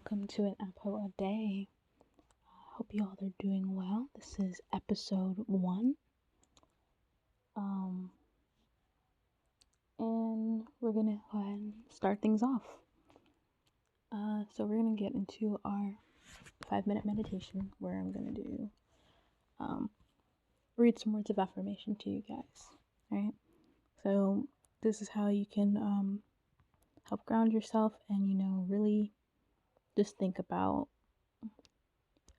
welcome to an apple a day. Hope you all are doing well. This is episode 1. And we're gonna go ahead and start things off. So we're gonna get into our 5-minute meditation where I'm gonna do read some words of affirmation to you guys. Alright? So this is how you can help ground yourself and really just think about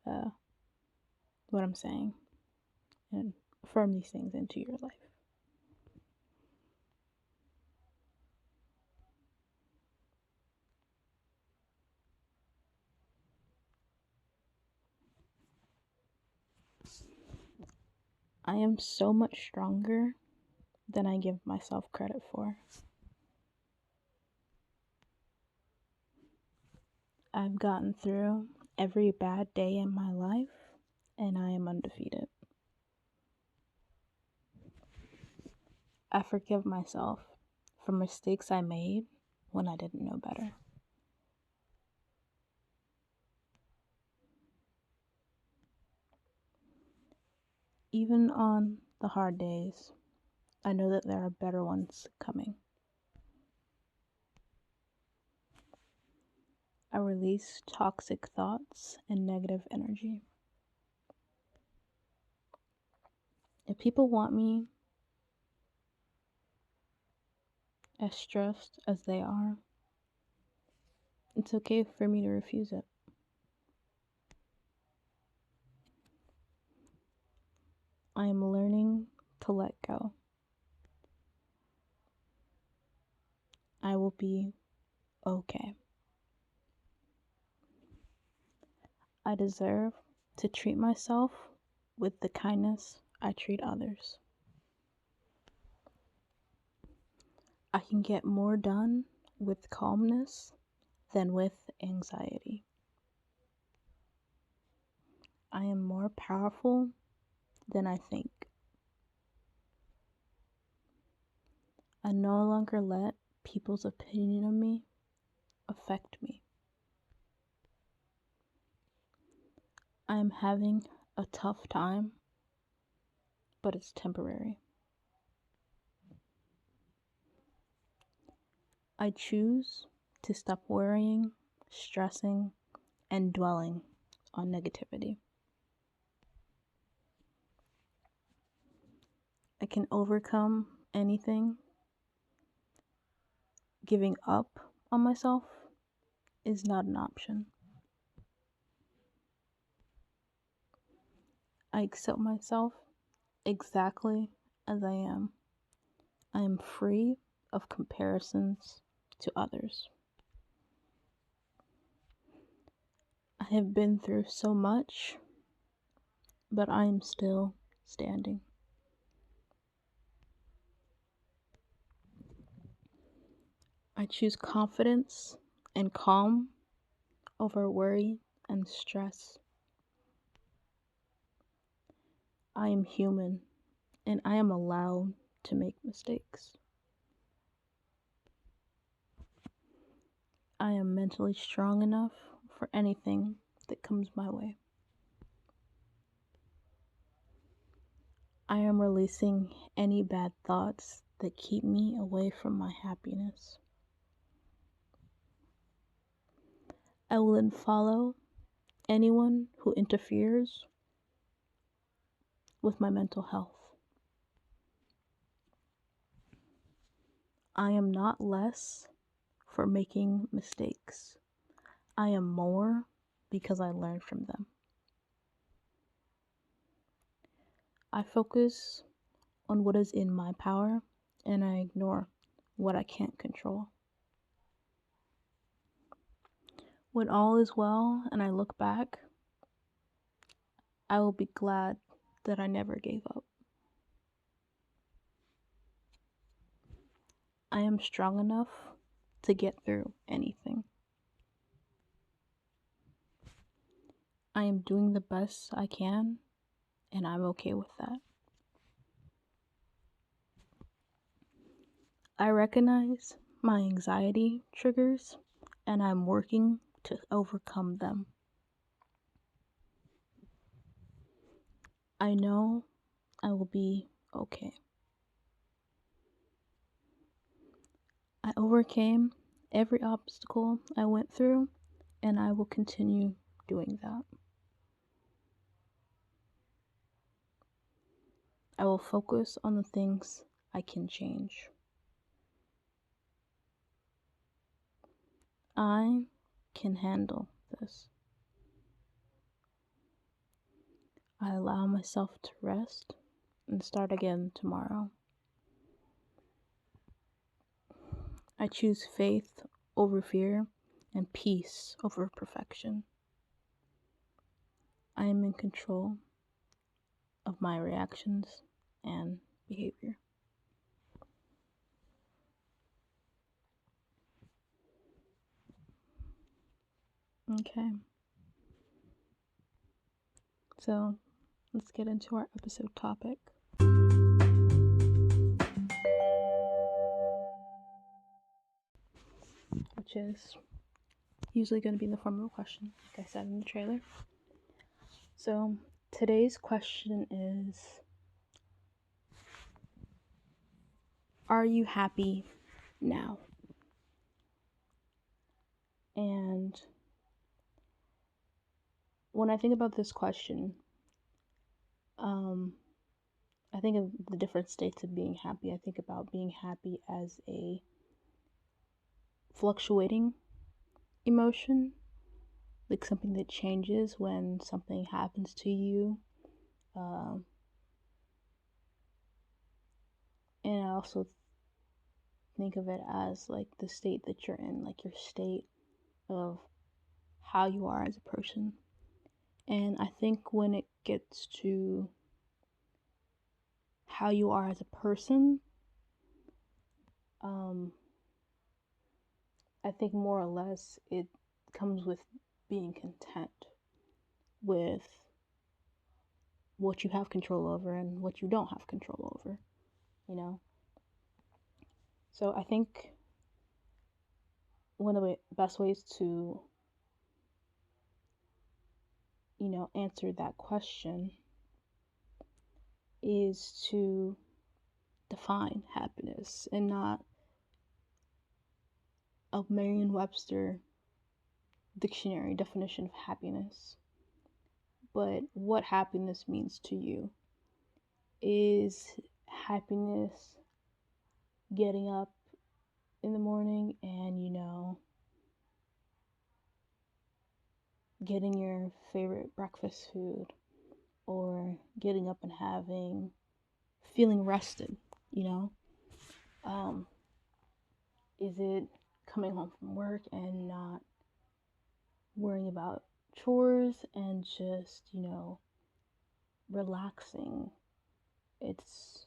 what I'm saying and affirm these things into your life. I am so much stronger than I give myself credit for. I've gotten through every bad day in my life, and I am undefeated. I forgive myself for mistakes I made when I didn't know better. Even on the hard days, I know that there are better ones coming. I release toxic thoughts and negative energy. If people want me as stressed as they are, it's okay for me to refuse it. I am learning to let go. I will be okay. I deserve to treat myself with the kindness I treat others. I can get more done with calmness than with anxiety. I am more powerful than I think. I no longer let people's opinion of me affect me. I am having a tough time, but it's temporary. I choose to stop worrying, stressing, and dwelling on negativity. I can overcome anything. Giving up on myself is not an option. I accept myself exactly as I am. I am free of comparisons to others. I have been through so much, but I am still standing. I choose confidence and calm over worry and stress. I am human and I am allowed to make mistakes. I am mentally strong enough for anything that comes my way. I am releasing any bad thoughts that keep me away from my happiness. I will unfollow anyone who interferes with my mental health. I am not less for making mistakes. I am more because I learned from them. I focus on what is in my power and I ignore what I can't control. When all is well and I look back, I will be glad that I never gave up. I am strong enough to get through anything. I am doing the best I can, and I'm okay with that. I recognize my anxiety triggers, and I'm working to overcome them. I know I will be okay. I overcame every obstacle I went through, and I will continue doing that. I will focus on the things I can change. I can handle this. I allow myself to rest and start again tomorrow. I choose faith over fear and peace over perfection. I am in control of my reactions and behavior. Okay. So let's get into our episode topic. Which is usually going to be in the form of a question, like I said in the trailer. So today's question is, are you happy now? And when I think about this question, I think of the different states of being happy. I think about being happy as a fluctuating emotion, like something that changes when something happens to you. And I also think of it as like the state that you're in, like your state of how you are as a person. And I think when it gets to how you are as a person, I think more or less it comes with being content with what you have control over and what you don't have control over, you know? So I think one of the best ways to, answer that question is to define happiness and not a Merriam-Webster dictionary definition of happiness, but what happiness means to you. Is happiness getting up in the morning and, getting your favorite breakfast food, or getting up and feeling rested, Is it coming home from work and not worrying about chores and just, relaxing? It's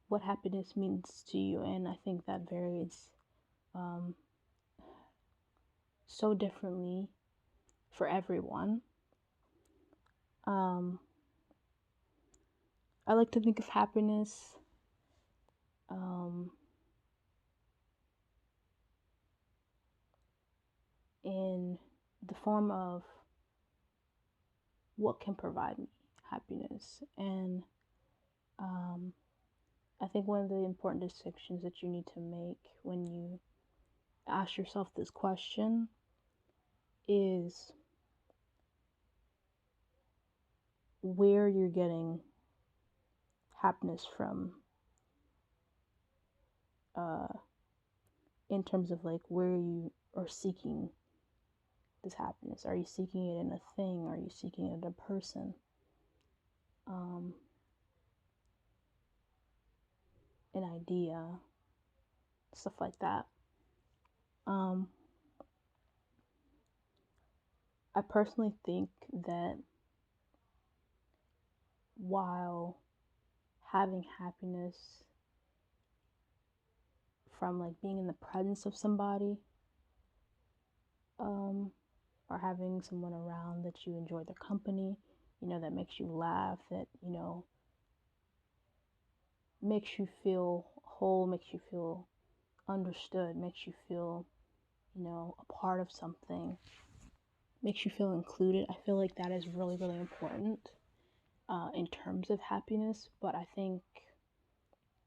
what happiness means to you, and I think that varies so differently for everyone. I like to think of happiness in the form of what can provide me happiness. And I think one of the important distinctions that you need to make when you ask yourself this question is where you're getting happiness from, in terms of like where you are seeking this happiness. Are you seeking it in a thing? Are you seeking it in a person? An idea, stuff like that. I personally think that while having happiness from like being in the presence of somebody, or having someone around that you enjoy their company, that makes you laugh, that, makes you feel whole, makes you feel understood, makes you feel, a part of something, makes you feel included. I feel like that is really, really important in terms of happiness. But I think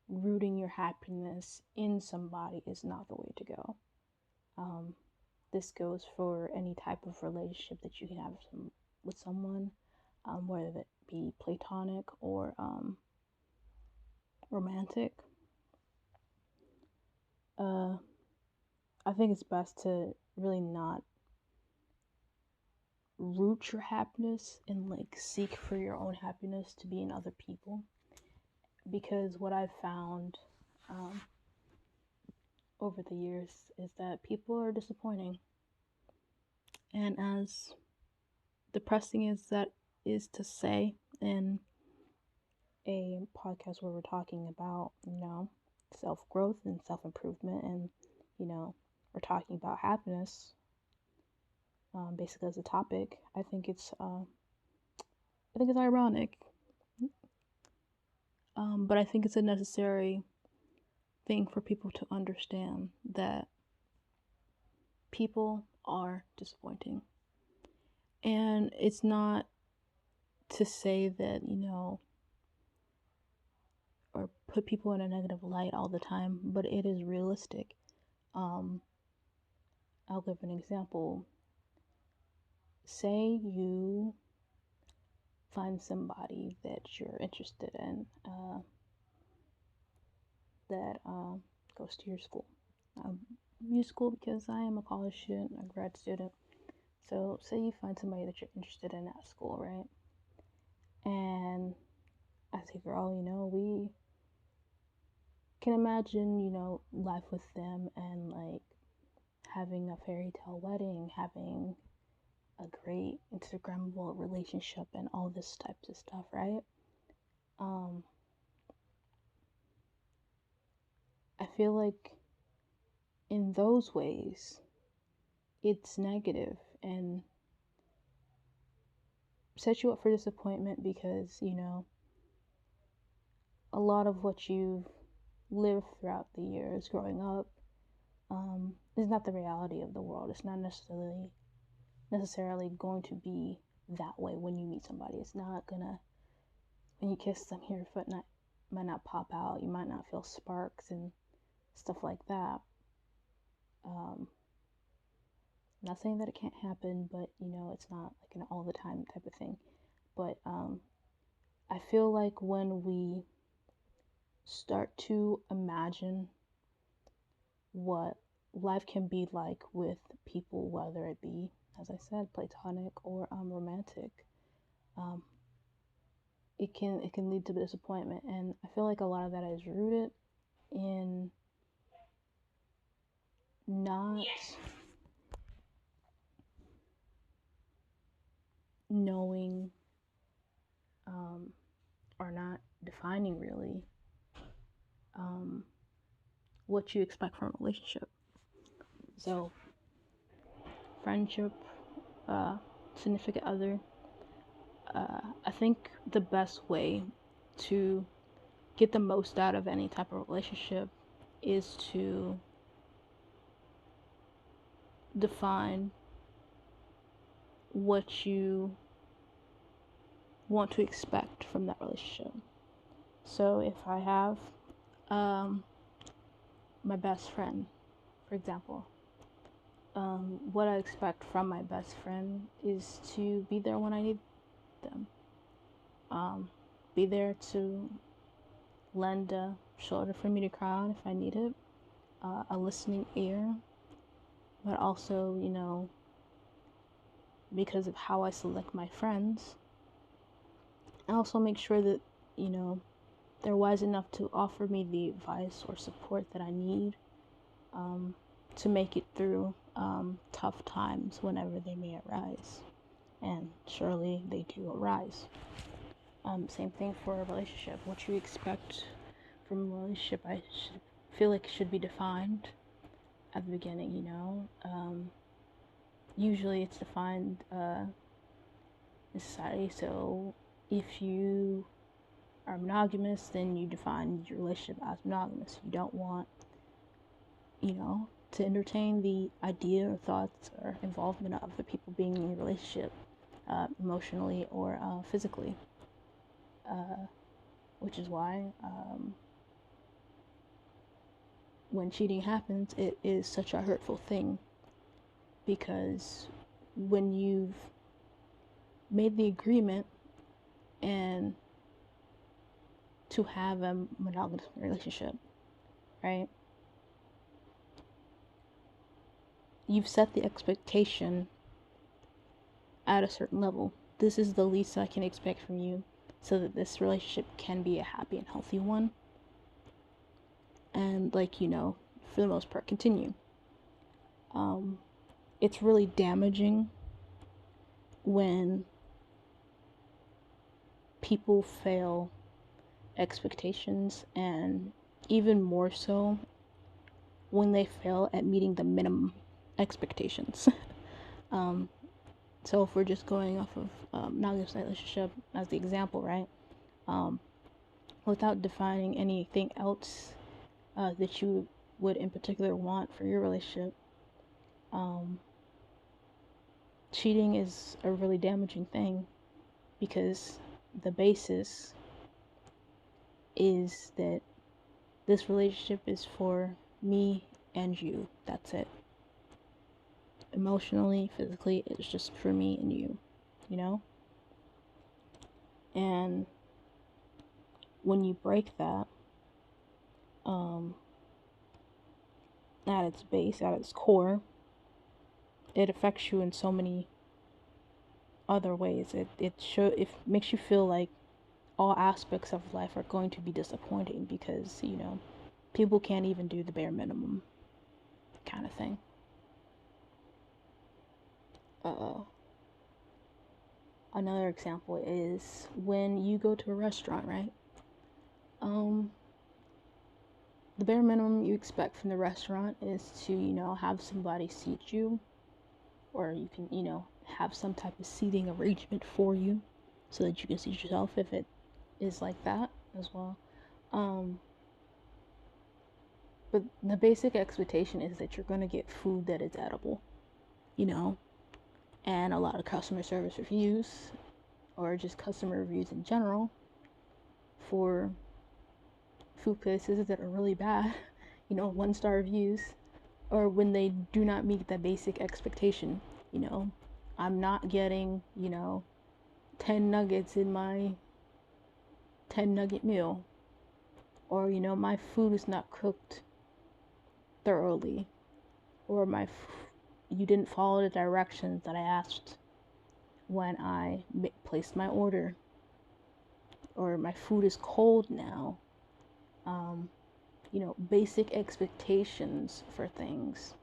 rooting your happiness in somebody is not the way to go. This goes for any type of relationship that you can have with someone, whether it be platonic or romantic. I think it's best to really not root your happiness and like seek for your own happiness to be in other people, because what I've found over the years is that people are disappointing. And as depressing as that is to say in a podcast where we're talking about, self-growth and self-improvement, and, we're talking about happiness, basically as a topic, I think it's ironic. But I think it's a necessary thing for people to understand that people are disappointing. And it's not to say that, or put people in a negative light all the time, but it is realistic. I'll give an example. Say you find somebody that you're interested in, that goes to your school. I use school because I am a college student, a grad student. So say you find somebody that you're interested in at school, right? And as a girl, we can imagine, life with them, and like having a fairy tale wedding, having a great Instagrammable relationship, and all this types of stuff, right? I feel like in those ways, it's negative and sets you up for disappointment, because, a lot of what you've lived throughout the years growing up is not the reality of the world. It's not necessarily going to be that way when you meet somebody. It's not gonna, when you kiss them, your foot might not pop out. You might not feel sparks and stuff like that. Not saying that it can't happen, but it's not like an all the time type of thing. But I feel like when we start to imagine what life can be like with people, whether it be, as I said, platonic or romantic, it can lead to disappointment. And I feel like a lot of that is rooted in not knowing or not defining really what you expect from a relationship. So friendship, significant other, I think the best way to get the most out of any type of relationship is to define what you want to expect from that relationship. So if I have my best friend, for example, what I expect from my best friend is to be there when I need them. Be there to lend a shoulder for me to cry on if I need it, a listening ear, but also, because of how I select my friends, I also make sure that, they're wise enough to offer me the advice or support that I need to make it through tough times whenever they may arise. And surely they do arise. Same thing for a relationship. What you expect from a relationship, I feel like should be defined at the beginning, usually it's defined in society. So if you are monogamous, then you define your relationship as monogamous. You don't want, to entertain the idea or thoughts or involvement of the people being in your relationship, emotionally or physically. Which is why when cheating happens, it is such a hurtful thing, because when you've made the agreement and to have a monogamous relationship, right? You've set the expectation at a certain level. This is the least I can expect from you so that this relationship can be a happy and healthy one. And, like, you know, for the most part, continue. It's really damaging when people fail expectations, and even more so when they fail at meeting the minimum expectations. So if we're just going off of monogamous relationship as the example, right? Without defining anything else that you would in particular want for your relationship, cheating is a really damaging thing, because the basis is that this relationship is for me and you. That's it. Emotionally, physically, it's just for me and you, you know? And when you break that, at its base, at its core, it affects you in so many other ways. It makes you feel like all aspects of life are going to be disappointing, because, you know, people can't even do the bare minimum kind of thing. Another example is when you go to a restaurant, right? The bare minimum you expect from the restaurant is to, you know, have somebody seat you, or you can, you know, have some type of seating arrangement for you so that you can seat yourself if it is like that as well. But the basic expectation is that you're going to get food that is edible, you know, and a lot of customer service reviews, or just customer reviews in general, for food places that are really bad, you know, 1-star reviews, or when they do not meet that basic expectation. You know, I'm not getting, you know, 10 nuggets in my 10 nugget meal, or, you know, my food is not cooked thoroughly, or you didn't follow the directions that I asked when I placed my order, or my food is cold now. You know, basic expectations for things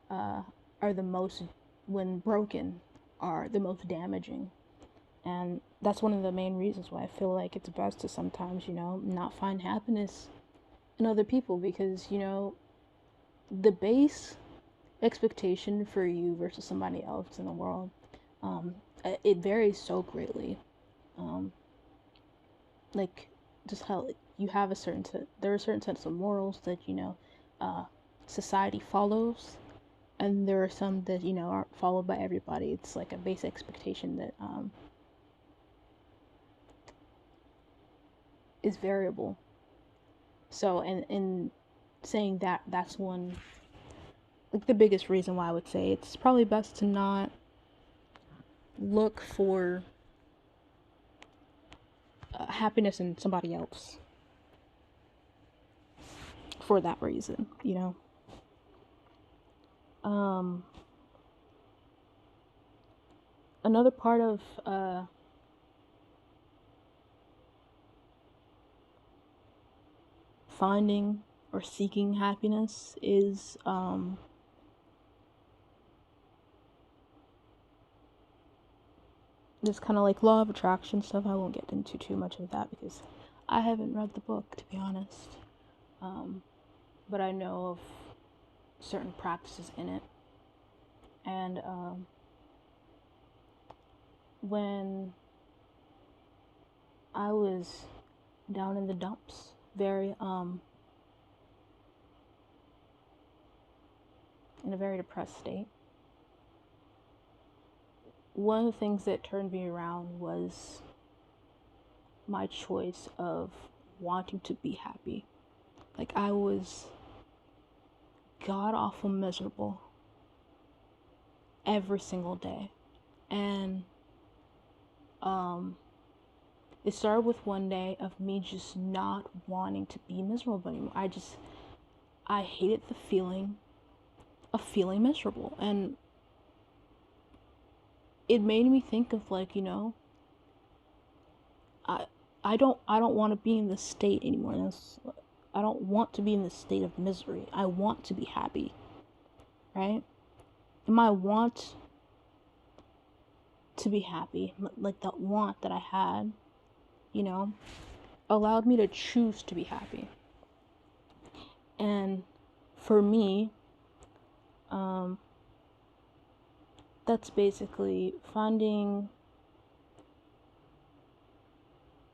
are the most, when broken, are the most damaging. And that's one of the main reasons why I feel like it's best to sometimes, you know, not find happiness in other people, because, you know, the base expectation for you versus somebody else in the world, it varies so greatly. Like, just how you have there are certain sets of morals that, you know, society follows, and there are some that, you know, aren't followed by everybody. It's like a base expectation that is variable. So, in saying that, that's one, like, the biggest reason why I would say it's probably best to not look for happiness in somebody else for that reason, you know. Another part of finding or seeking happiness is this kind of like law of attraction stuff. I won't get into too much of that because I haven't read the book, to be honest. But I know of certain practices in it. And when I was down in the dumps, very in a very depressed state. One of the things that turned me around was my choice of wanting to be happy. Like, I was god awful miserable every single day. And it started with one day of me just not wanting to be miserable anymore. I hated the feeling of feeling miserable. And it made me think of, like, I don't want to be in this state anymore. I don't want to be in this state of misery. I want to be happy, right? And my want to be happy, like that want that I had, allowed me to choose to be happy. And for me, that's basically finding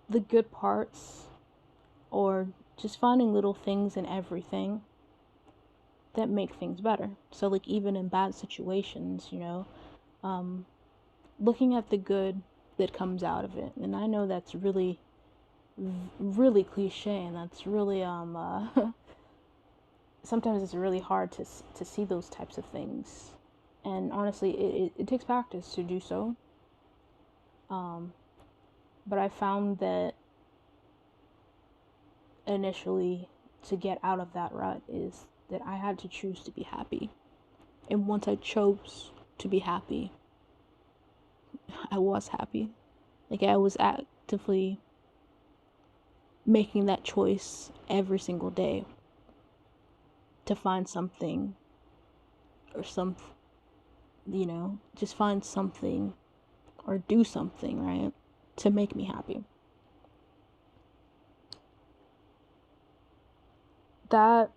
the good parts, or just finding little things in everything that make things better. So, like, even in bad situations, looking at the good that comes out of it. And I know that's really, really cliche, and that's really sometimes it's really hard to see those types of things. And honestly, it takes practice to do so. But I found that initially, to get out of that rut, is that I had to choose to be happy. And once I chose to be happy, I was happy. Like, I was actively making that choice every single day to find something, or just find something or do something, right, to make me happy. That,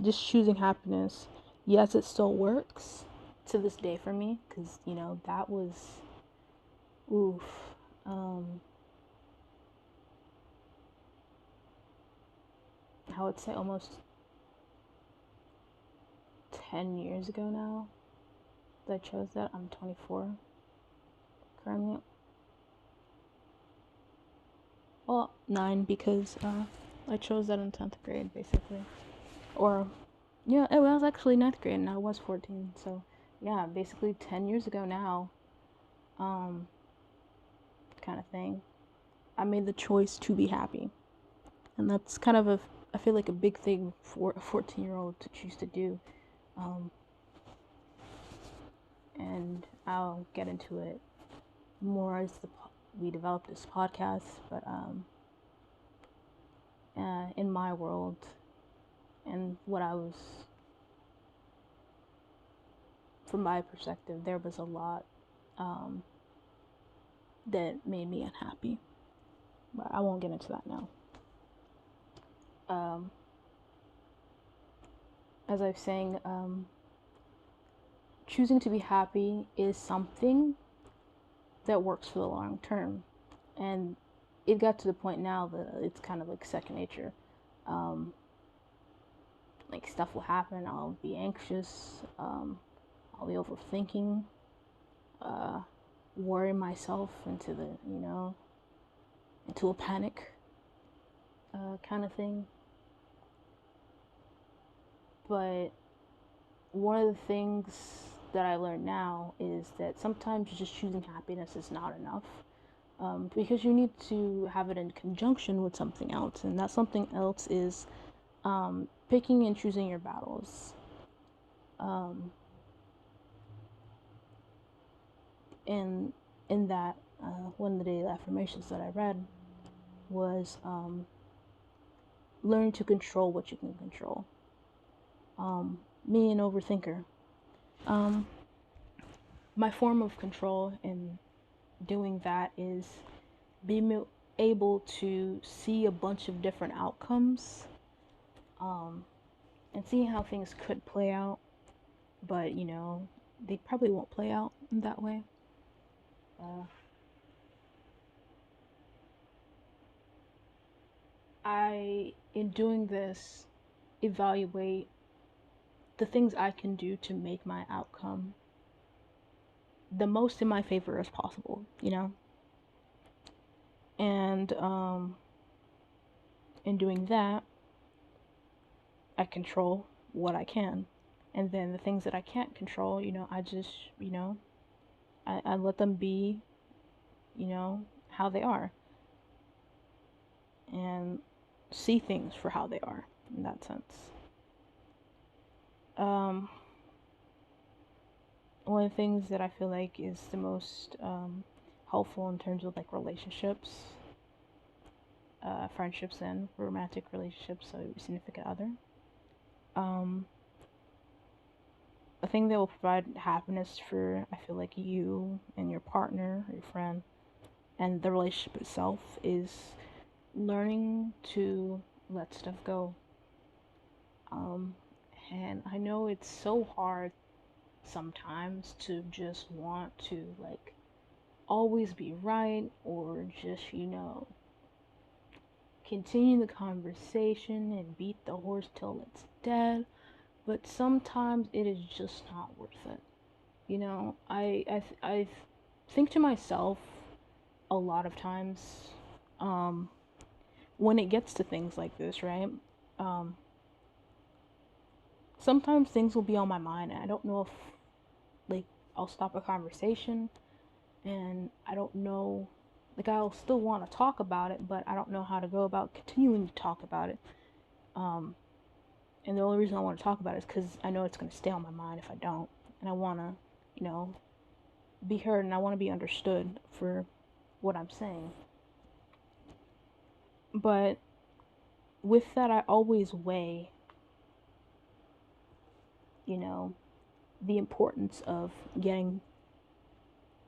just choosing happiness, yes, it still works to this day for me, because, that was, oof, I would say almost 10 years ago now that I chose that. I'm 24 currently. Well, 9, because I chose that in 10th grade, basically. Or, yeah, it was actually 9th grade, and I was 14. So, yeah, basically 10 years ago now, kind of thing. I made the choice to be happy. And that's kind of I feel like a big thing for a 14-year-old to choose to do. And I'll get into it more as we develop this podcast. But in my world, and what I was, from my perspective, there was a lot that made me unhappy. But I won't get into that now. As I was saying, choosing to be happy is something that works for the long term. And it got to the point now that it's kind of like second nature. Like, stuff will happen, I'll be anxious, I'll be overthinking, worry myself into a panic kind of thing. But one of the things that I learned now is that sometimes just choosing happiness is not enough, because you need to have it in conjunction with something else, and that something else is picking and choosing your battles. And in that, one of the daily affirmations that I read was learn to control what you can control. Me, an overthinker. My form of control in doing that is being able to see a bunch of different outcomes, and seeing how things could play out, but they probably won't play out in that way. In doing this, evaluate the things I can do to make my outcome the most in my favor as possible, you know? And in doing that, I control what I can. And then the things that I can't control, I just, I let them be, how they are. And see things for how they are in that sense. One of the things that I feel like is the most helpful in terms of like relationships, friendships, and romantic relationships, so significant other. A thing that will provide happiness for, I feel like, you and your partner, or your friend, and the relationship itself is learning to let stuff go. And I know it's so hard sometimes to just want to like always be right, or just, continue the conversation and beat the horse till it's dead. But sometimes it is just not worth it. I think to myself a lot of times, when it gets to things like this, right? Sometimes things will be on my mind, and I don't know if, like, I'll stop a conversation, and I don't know, like, I'll still want to talk about it, but I don't know how to go about continuing to talk about it. And the only reason I want to talk about it is because I know it's going to stay on my mind if I don't, and I want to, be heard, and I want to be understood for what I'm saying. But with that, I always weigh, the importance of getting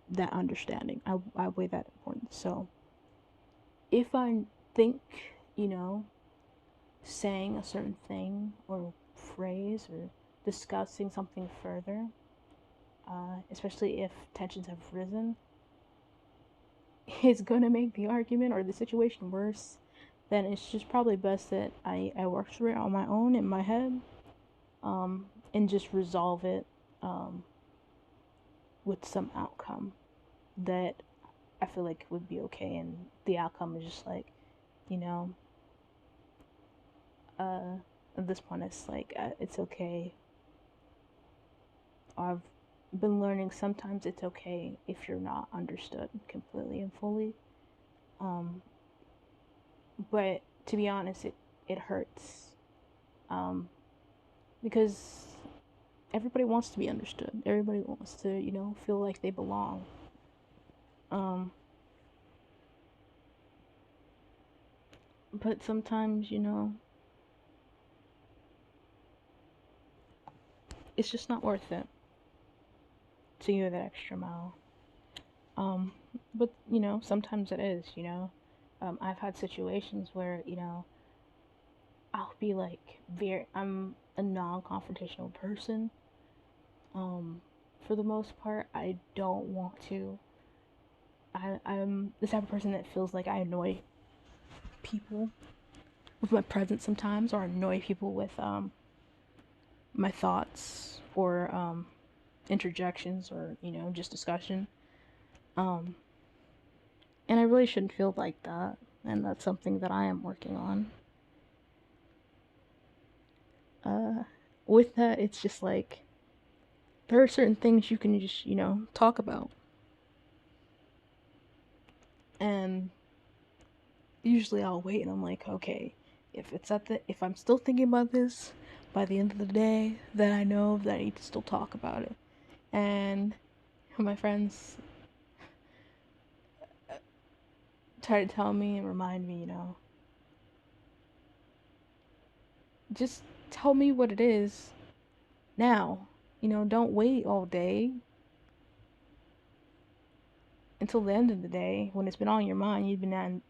that understanding. I weigh that importance. So if I think, saying a certain thing or phrase or discussing something further, especially if tensions have risen, is going to make the argument or the situation worse, then it's just probably best that I work through it on my own in my head, and just resolve it with some outcome that I feel like would be okay. And the outcome is just like, at this point, it's like, it's okay. I've been learning sometimes it's okay if you're not understood completely and fully. But to be honest, it hurts. Because everybody wants to be understood. Everybody wants to, feel like they belong. But sometimes, it's just not worth it to go that extra mile. But, sometimes it is, I've had situations where, I'll be like, I'm a non-confrontational person. For the most part, I don't want to. I'm the type of person that feels like I annoy people with my presence sometimes, or annoy people with my thoughts, or interjections, or just discussion. And I really shouldn't feel like that, and that's something that I am working on. With that, it's just like, there are certain things you can just, talk about. And usually I'll wait, and I'm like, okay, if I'm still thinking about this by the end of the day, then I know that I need to still talk about it. And my friends try to tell me and remind me, just tell me what it is now. Don't wait all day until the end of the day when it's been on your mind. You've been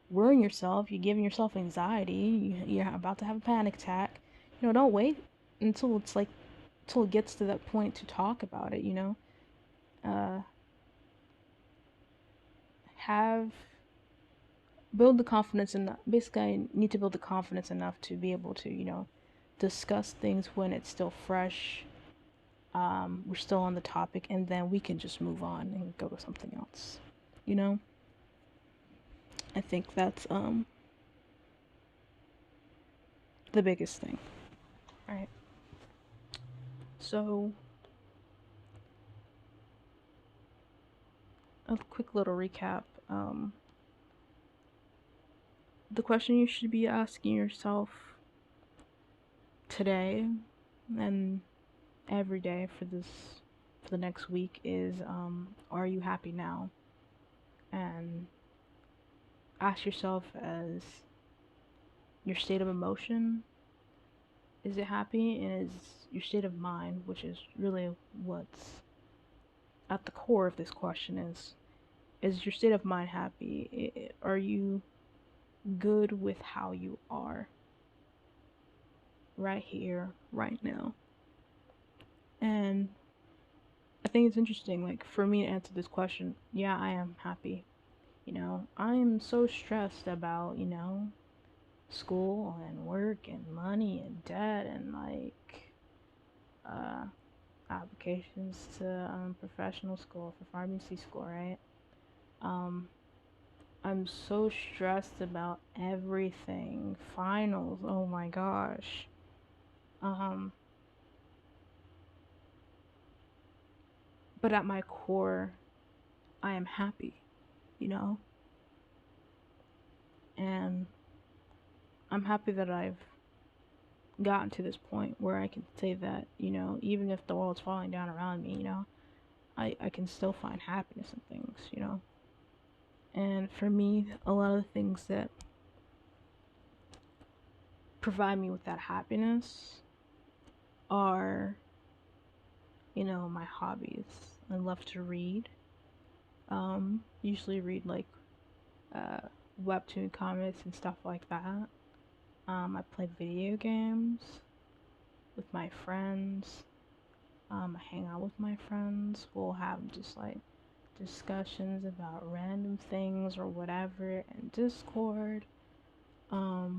worrying yourself. You're giving yourself anxiety. You're about to have a panic attack. Don't wait until until it gets to that point to talk about it. Uh, have build the confidence enough. Basically, I need to build the confidence enough to be able to discuss things when it's still fresh. We're still on the topic, and then we can just move on and go to something else. You know, I think that's the biggest thing. All right. So, a quick little recap. The question you should be asking yourself today and every day for the next week is, are you happy now? And ask yourself as your state of emotion, is it happy? And is your state of mind, which is really what's at the core of this question, is your state of mind happy? Are you good with how you are right here, right now? And I think it's interesting, like, for me to answer this question, yeah, I am happy. I am so stressed about, school and work and money and debt and, like, applications to professional school, for pharmacy school, right? I'm so stressed about everything. Finals, oh my gosh. But at my core, I am happy, you know? And I'm happy that I've gotten to this point where I can say that, even if the world's falling down around me, I can still find happiness in things. And for me, a lot of the things that provide me with that happiness are, my hobbies. I love to read. Usually read like webtoon comics and stuff like that. I play video games with my friends. I hang out with my friends. We'll have just like discussions about random things or whatever in Discord. I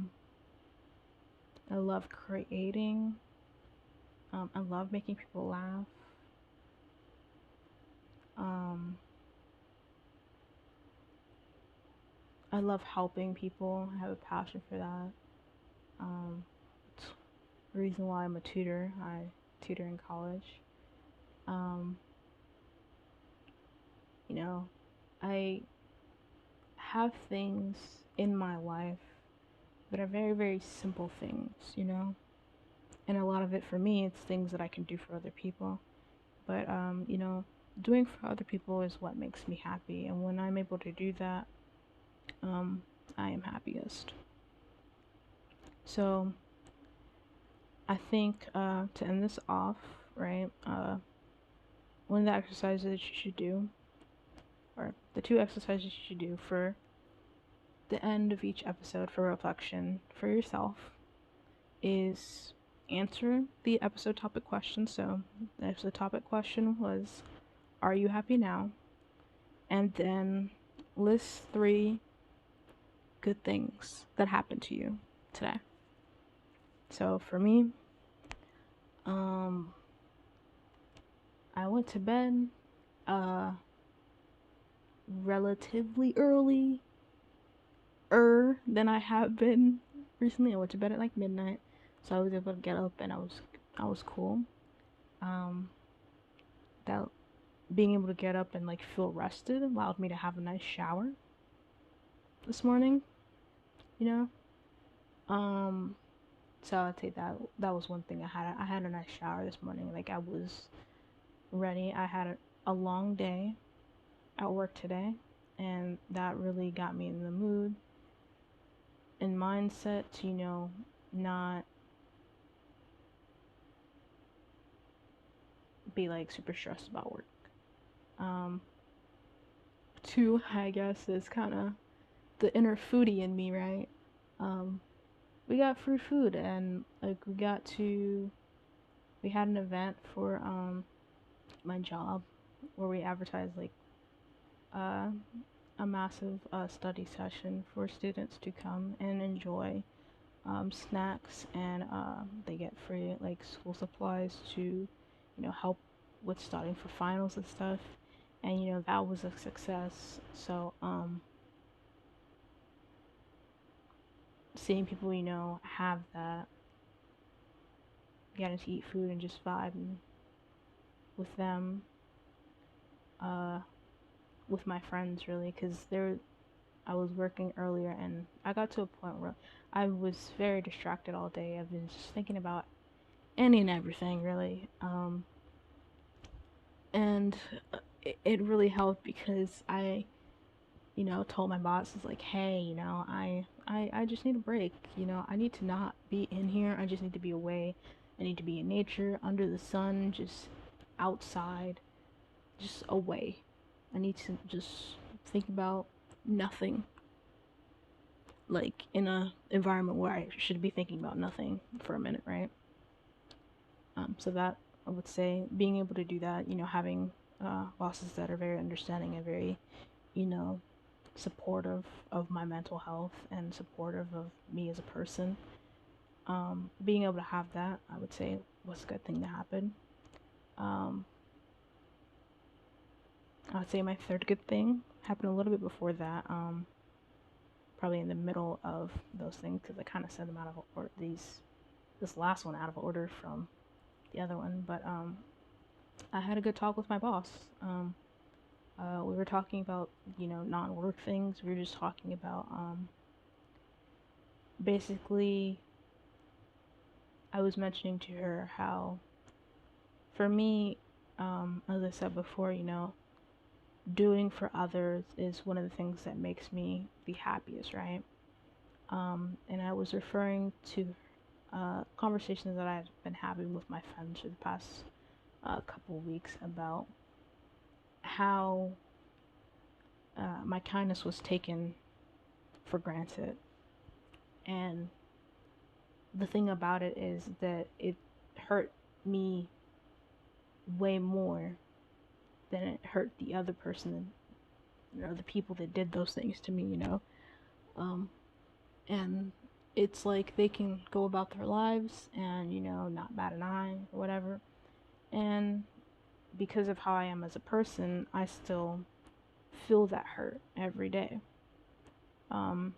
love creating. I love making people laugh. I love helping people. I have a passion for that. It's the reason why I'm a tutor. I tutor in college. I have things in my life that are very, very simple things, And a lot of it for me, it's things that I can do for other people. But, doing for other people is what makes me happy. And when I'm able to do that, I am happiest. So, I think to end this off, right, one of the exercises you should do, or the 2 exercises you should do for the end of each episode for reflection for yourself, is answer the episode topic question. So the episode topic question was, are you happy now? And then list 3 good things that happened to you today. So for me, I went to bed relatively early than I have been recently. I went to bed at like midnight, so I was able to get up and I was cool. That being able to get up and like feel rested allowed me to have a nice shower this morning, so I'd say that was one thing. I had a nice shower this morning. Like, I was ready. I had a long day at work today, and that really got me in the mood and mindset to, not be like super stressed about work. 2, I guess, is kind of the inner foodie in me, right? We got free food, and like we had an event for my job where we advertised like a massive study session for students to come and enjoy snacks, and they get free like school supplies to help with studying for finals and stuff. And that was a success. So seeing people have that, getting to eat food and just vibe with them, with my friends, really, because I was working earlier, and I got to a point where I was very distracted all day. I've been just thinking about any and everything, really. And it really helped because I, told my boss, is like, hey, I just need a break. I need to not be in here. I just need to be away. I need to be in nature, under the sun, just outside, just away. I need to just think about nothing, like in a environment where I should be thinking about nothing for a minute, right? So that, I would say, being able to do that, having bosses that are very understanding and very, supportive of my mental health and supportive of me as a person, being able to have that, I would say, was a good thing to happen. I would say my third good thing happened a little bit before that, probably in the middle of those things, because I kind of said them out of order, this last one out of order from the other one. But I had a good talk with my boss. We were talking about non-work things. We were just talking about basically, I was mentioning to her how, for me, as I said before, doing for others is one of the things that makes me the happiest, right? And I was referring to conversations that I've been having with my friends for the past couple of weeks about how my kindness was taken for granted. And the thing about it is that it hurt me way more than it hurt the other person, the people that did those things to me, and it's like they can go about their lives and not bat an eye or whatever, and because of how I am as a person, I still feel that hurt every day, at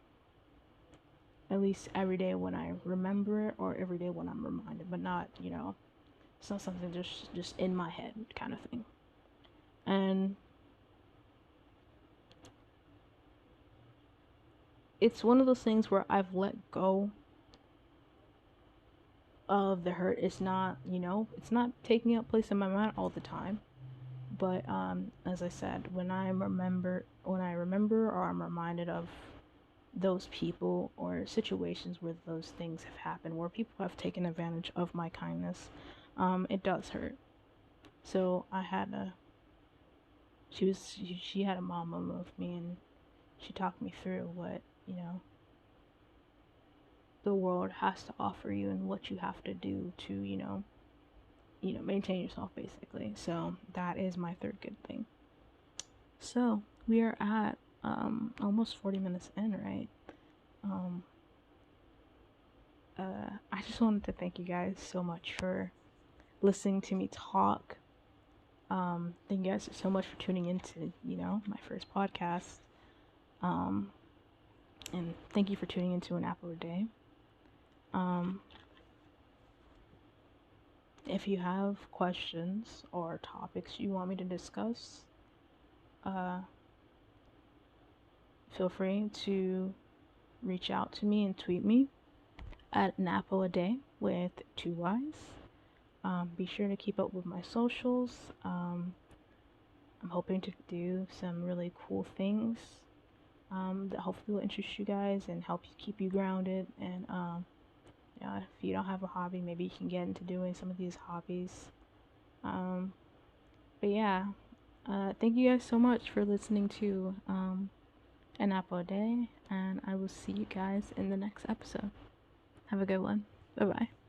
least every day when I remember it, or every day when I'm reminded, but not, it's not something just in my head kind of thing. And it's one of those things where I've let go of the hurt. It's not, it's not taking up place in my mind all the time. But as I said, when I remember or I'm reminded of those people or situations where those things have happened, where people have taken advantage of my kindness, it does hurt. So I had she had a mom with me, and she talked me through what, the world has to offer you and what you have to do to, maintain yourself, basically. So that is my third good thing. So we are at almost 40 minutes in, right? I just wanted to thank you guys so much for listening to me talk. Thank you guys so much for tuning into, my first podcast. And thank you for tuning into An Apple a Day. If you have questions or topics you want me to discuss, feel free to reach out to me and tweet me at An Apple a Day with 2 Y's. Be sure to keep up with my socials. I'm hoping to do some really cool things that hopefully will interest you guys and help you keep you grounded. And if you don't have a hobby, maybe you can get into doing some of these hobbies. But yeah, thank you guys so much for listening to An Apple a Day, and I will see you guys in the next episode. Have a good one. Bye bye.